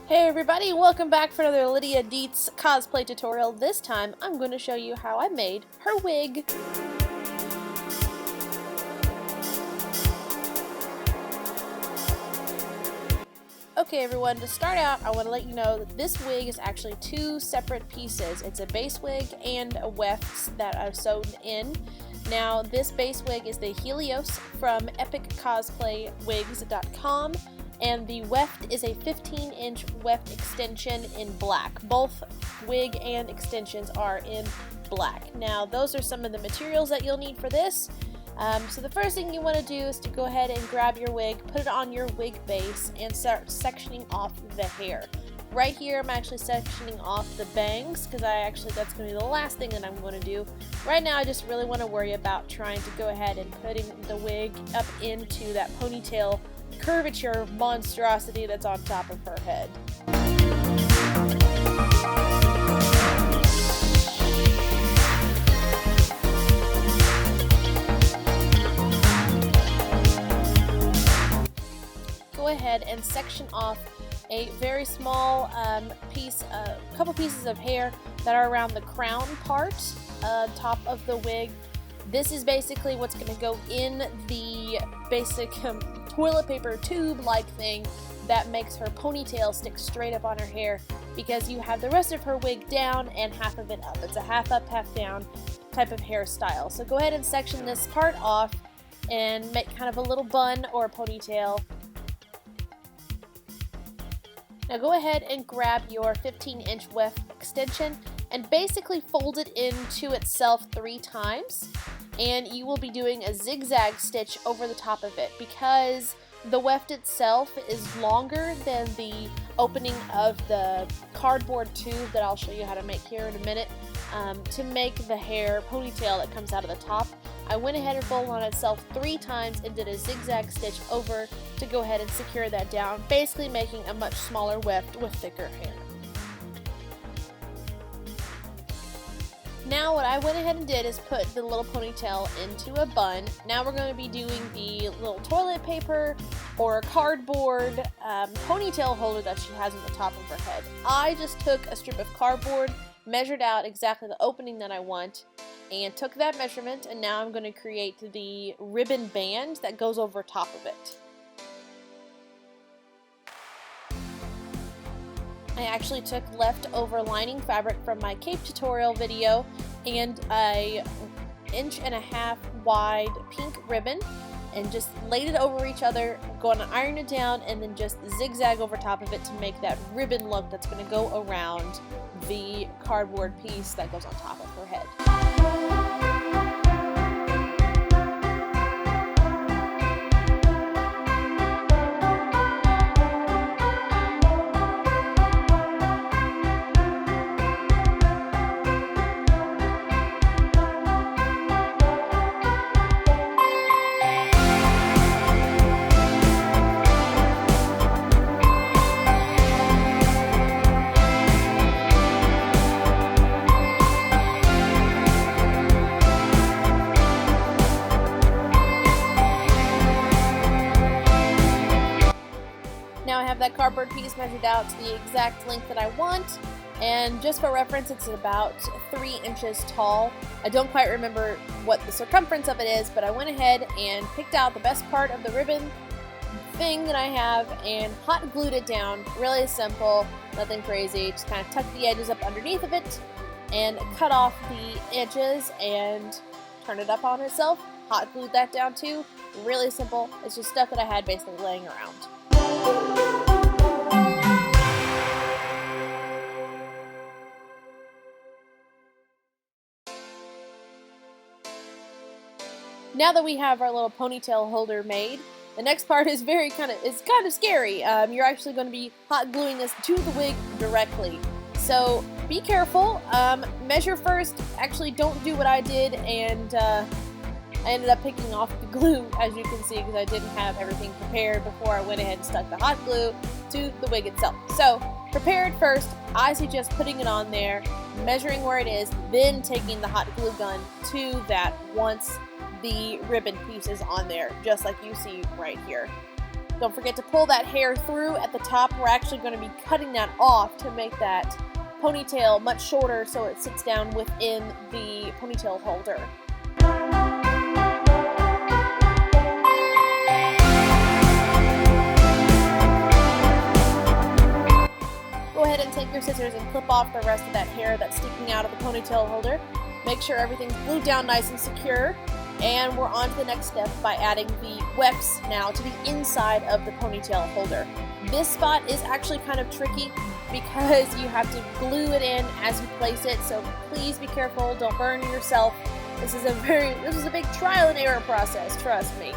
Hey everybody, welcome back for another Lydia Deetz cosplay tutorial. This time I'm going to show you how I made her wig. Okay everyone, to start out I want to let you know that this wig is actually two separate pieces. It's a base wig and a weft that I've sewn in. Now this base wig is the Helios from Epic Cosplay Wigs.com. And the weft is a 15-inch weft extension in black. Both wig and extensions are in black. Now, those are some of the materials that you'll need for this. So the first thing you want to do is to go ahead and grab your wig, put it on your wig base, and start sectioning off the hair. Right here, I'm actually sectioning off the bangs, because that's going to be the last thing that I'm going to do. Right now, I just really want to worry about trying to go ahead and putting the wig up into that ponytail curvature monstrosity that's on top of her head. Go ahead and section off a very small couple pieces of hair that are around the crown part, top of the wig. This is basically what's going to go in the basic toilet paper tube-like thing that makes her ponytail stick straight up on her hair, because you have the rest of her wig down and half of it up. It's a half up, half down type of hairstyle. So go ahead and section this part off and make kind of a little bun or a ponytail. Now go ahead and grab your 15-inch weft extension and basically fold it into itself 3 times. And you will be doing a zigzag stitch over the top of it, because the weft itself is longer than the opening of the cardboard tube that I'll show you how to make here in a minute. To make the hair ponytail that comes out of the top, I went ahead and folded on itself 3 times and did a zigzag stitch over to go ahead and secure that down, basically making a much smaller weft with thicker hair. Now what I went ahead and did is put the little ponytail into a bun. Now we're going to be doing the little toilet paper or cardboard ponytail holder that she has on the top of her head. I just took a strip of cardboard, measured out exactly the opening that I want, and took that measurement, and now I'm going to create the ribbon band that goes over top of it. I actually took leftover lining fabric from my cape tutorial video and a 1.5 inch wide pink ribbon and just laid it over each other, going to iron it down, and then just zigzag over top of it to make that ribbon look that's going to go around the cardboard piece that goes on top of her head. Now I have that cardboard piece measured out to the exact length that I want, and just for reference, it's about 3 inches tall. I don't quite remember what the circumference of it is, but I went ahead and picked out the best part of the ribbon thing that I have and hot glued it down. Really simple, nothing crazy. Just kind of tuck the edges up underneath of it and cut off the edges and turn it up on itself. Hot glued that down too. Really simple. It's just stuff that I had basically laying around. Now that we have our little ponytail holder made, the next part is kind of scary. You're actually going to be hot gluing this to the wig directly. So be careful. Measure first. Actually, don't do what I did, and I ended up picking off the glue, as you can see, because I didn't have everything prepared before I went ahead and stuck the hot glue to the wig itself. So prepare it first. I suggest putting it on there, measuring where it is, then taking the hot glue gun to that once the ribbon piece is on there, just like you see right here. Don't forget to pull that hair through at the top. We're actually going to be cutting that off to make that ponytail much shorter so it sits down within the ponytail holder. Go ahead and take your scissors and clip off the rest of that hair that's sticking out of the ponytail holder. Make sure everything's glued down nice and secure. And we're on to the next step by adding the wefts now to the inside of the ponytail holder. This spot is actually kind of tricky because you have to glue it in as you place it, so please be careful, don't burn yourself. This is a big trial and error process, trust me.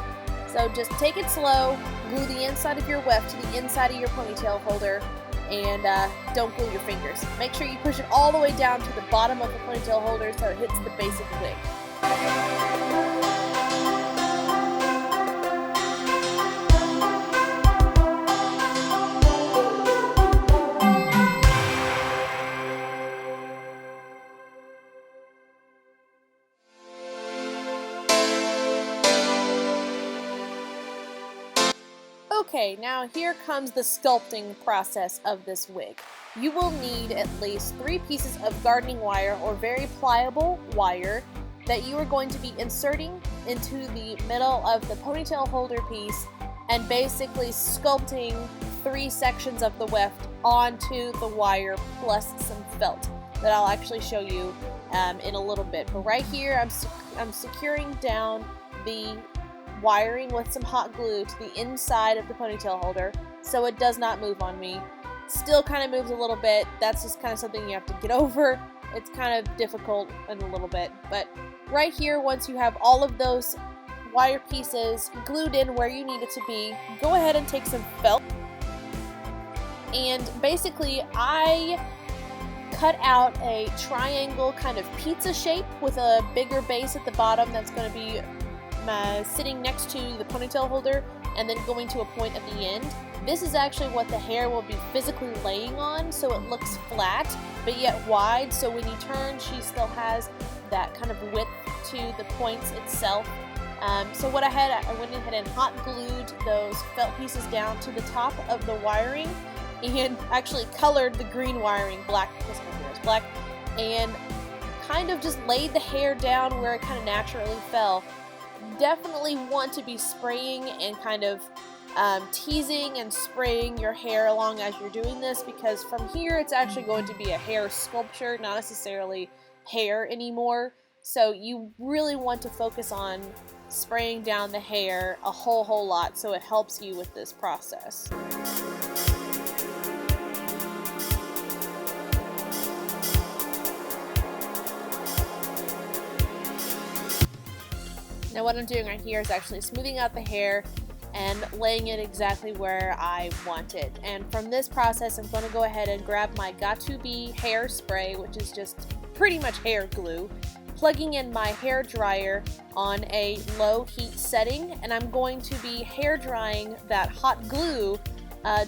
So just take it slow, glue the inside of your weft to the inside of your ponytail holder, and don't glue your fingers. Make sure you push it all the way down to the bottom of the ponytail holder so it hits the base of the wig. Okay, now here comes the sculpting process of this wig. You will need at least 3 pieces of gardening wire or very pliable wire that you are going to be inserting into the middle of the ponytail holder piece and basically sculpting 3 sections of the weft onto the wire plus some felt that I'll actually show you in a little bit. But right here I'm securing down the wiring with some hot glue to the inside of the ponytail holder so it does not move on me. Still kind of moves a little bit. That's just kind of something you have to get over. It's kind of difficult in a little bit, but right here, once you have all of those wire pieces glued in where you need it to be, go ahead and take some felt, and basically I cut out a triangle kind of pizza shape with a bigger base at the bottom that's going to be sitting next to the ponytail holder and then going to a point at the end. This is actually what the hair will be physically laying on, so it looks flat but yet wide, so when you turn she still has that kind of width to the points itself. So what I went ahead and hot glued those felt pieces down to the top of the wiring and actually colored the green wiring black because my hair is black, and kind of just laid the hair down where it kind of naturally fell. Definitely want to be spraying and kind of teasing and spraying your hair along as you're doing this, because from here it's actually going to be a hair sculpture, not necessarily hair anymore. So you really want to focus on spraying down the hair a whole lot so it helps you with this process. Now what I'm doing right here is actually smoothing out the hair and laying it exactly where I want it. And from this process, I'm going to go ahead and grab my Got2b hair spray, which is just pretty much hair glue, plugging in my hair dryer on a low heat setting, and I'm going to be hair drying that hot glue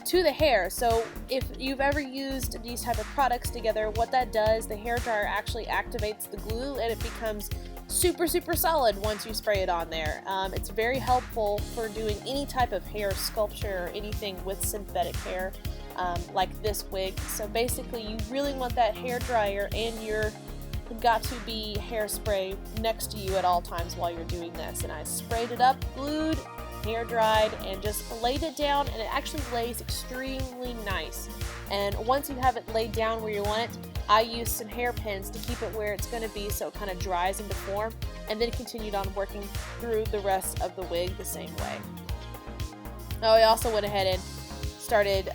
to the hair. So if you've ever used these type of products together, what that does, the hair dryer actually activates the glue and it becomes super solid once you spray it on there. It's very helpful for doing any type of hair sculpture or anything with synthetic hair like this wig. So basically you really want that hair dryer and your Got2b hairspray next to you at all times while you're doing this. And I sprayed it up, glued, hair dried, and just laid it down, and it actually lays extremely nice. And once you have it laid down where you want it, I used some hairpins to keep it where it's going to be so it kind of dries into form, and then continued on working through the rest of the wig the same way. Oh, I also went ahead and started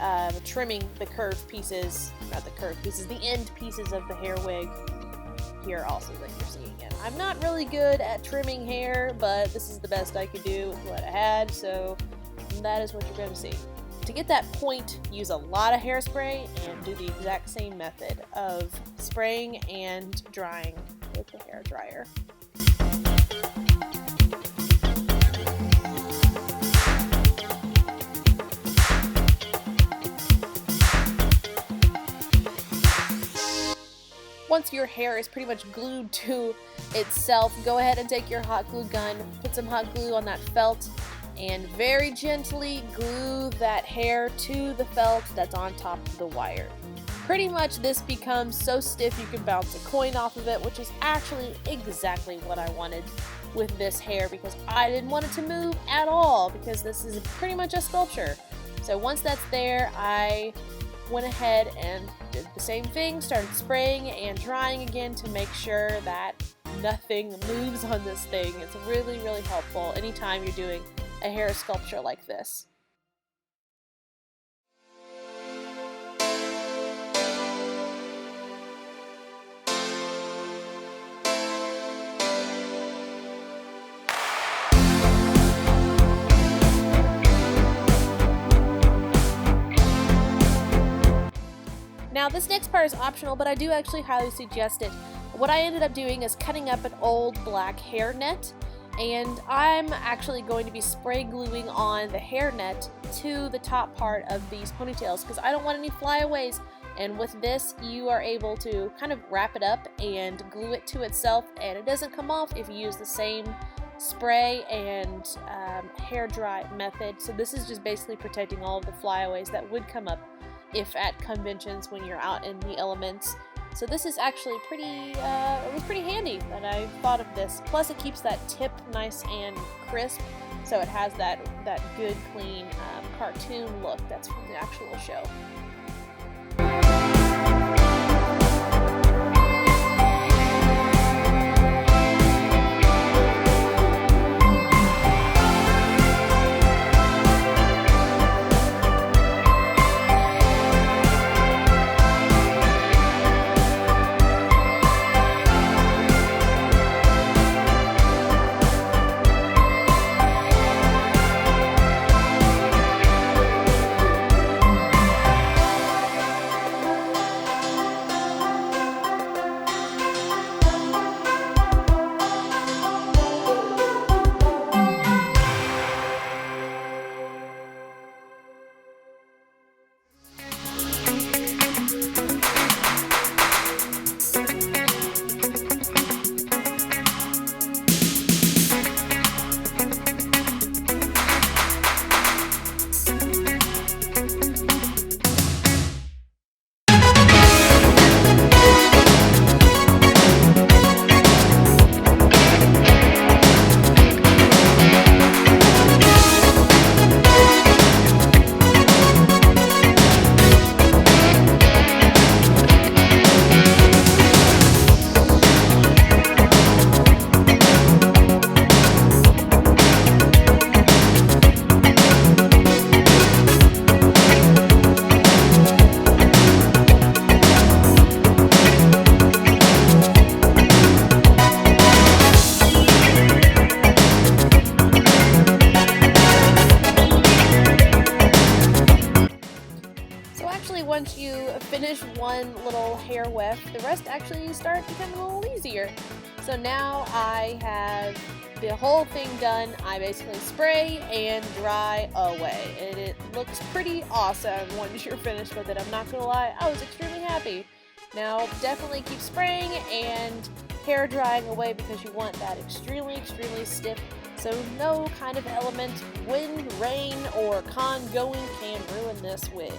trimming the curved pieces, not the curved pieces, the end pieces of the hair wig here also that you're seeing it. I'm not really good at trimming hair, but this is the best I could do with what I had, so that is what you're going to see. To get that point, use a lot of hairspray and do the exact same method of spraying and drying with the hair dryer. Once your hair is pretty much glued to itself, go ahead and take your hot glue gun, put some hot glue on that felt, and very gently glue that hair to the felt that's on top of the wire. Pretty much this becomes so stiff you can bounce a coin off of it, which is actually exactly what I wanted with this hair, because I didn't want it to move at all, because this is pretty much a sculpture. So once that's there, I went ahead and did the same thing, started spraying and drying again to make sure that nothing moves on this thing. It's really, really helpful anytime you're doing a hair sculpture like this. Now this next part is optional, but I do actually highly suggest it. What I ended up doing is cutting up an old black hairnet, and I'm actually going to be spray gluing on the hairnet to the top part of these ponytails because I don't want any flyaways. And with this, you are able to kind of wrap it up and glue it to itself, and it doesn't come off if you use the same spray and hair dry method. So this is just basically protecting all of the flyaways that would come up if at conventions when you're out in the elements. So this is actually pretty, it was pretty handy that I thought of this. Plus it keeps that tip nice and crisp, so it has that good, clean cartoon look that's from the actual show. Once you finish one little hair weft, the rest actually start becoming a little easier. So now I have the whole thing done. I basically spray and dry away, and it looks pretty awesome once you're finished with it. I'm not gonna lie, I was extremely happy. Now definitely keep spraying and hair drying away because you want that extremely stiff, so no kind of element, wind, rain, or con going can ruin this wig.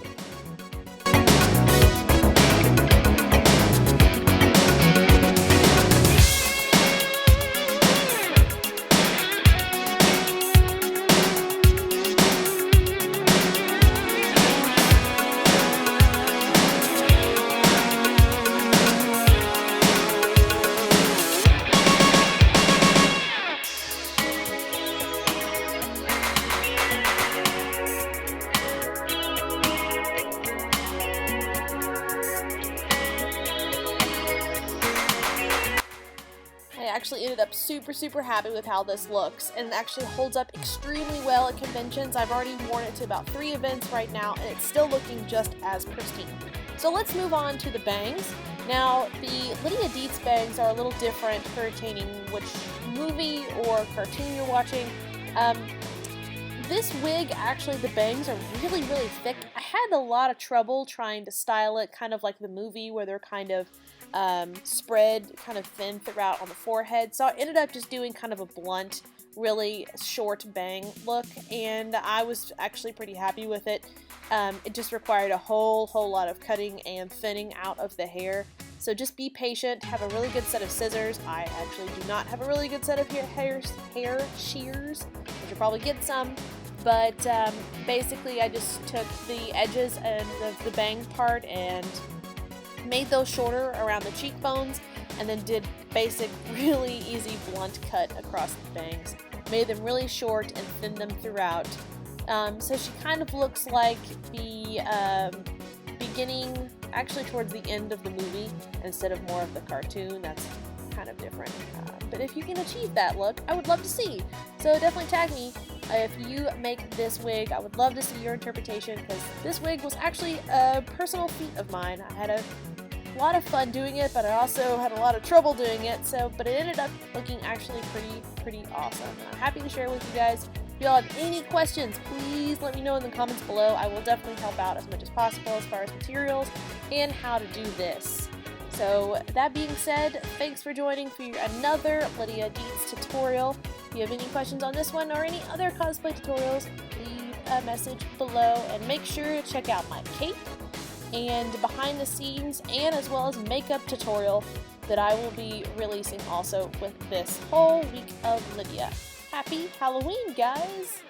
Actually ended up super happy with how this looks, and it actually holds up extremely well at conventions. I've already worn it to about 3 events right now, and it's still looking just as pristine. So let's move on to the bangs. Now, the Lydia Deetz bangs are a little different pertaining which movie or cartoon you're watching. This wig, actually, the bangs are really thick. I had a lot of trouble trying to style it, kind of like the movie where they're kind of spread kind of thin throughout on the forehead, so I ended up just doing kind of a blunt really short bang look, and I was actually pretty happy with it. It just required a whole lot of cutting and thinning out of the hair. So just be patient, have a really good set of scissors. I actually do not have a really good set of hair shears. I should probably get some. But basically I just took the edges and the bang part and made those shorter around the cheekbones, and then did basic, really easy blunt cut across the bangs. Made them really short and thinned them throughout. So she kind of looks like the beginning, actually towards the end of the movie, instead of more of the cartoon. That's kind of different. But if you can achieve that look, I would love to see. So definitely tag me if you make this wig. I would love to see your interpretation, because this wig was actually a personal feat of mine. I had a lot of fun doing it, but I also had a lot of trouble doing it. But it ended up looking actually pretty awesome. I'm happy to share with you guys. If y'all have any questions, please let me know in the comments below. I will definitely help out as much as possible as far as materials and how to do this. So that being said, thanks for joining for another Lydia Deetz tutorial. If you have any questions on this one or any other cosplay tutorials, leave a message below, and make sure to check out my cape and behind the scenes and as well as makeup tutorial that I will be releasing also with this whole week of Lydia. Happy Halloween, guys!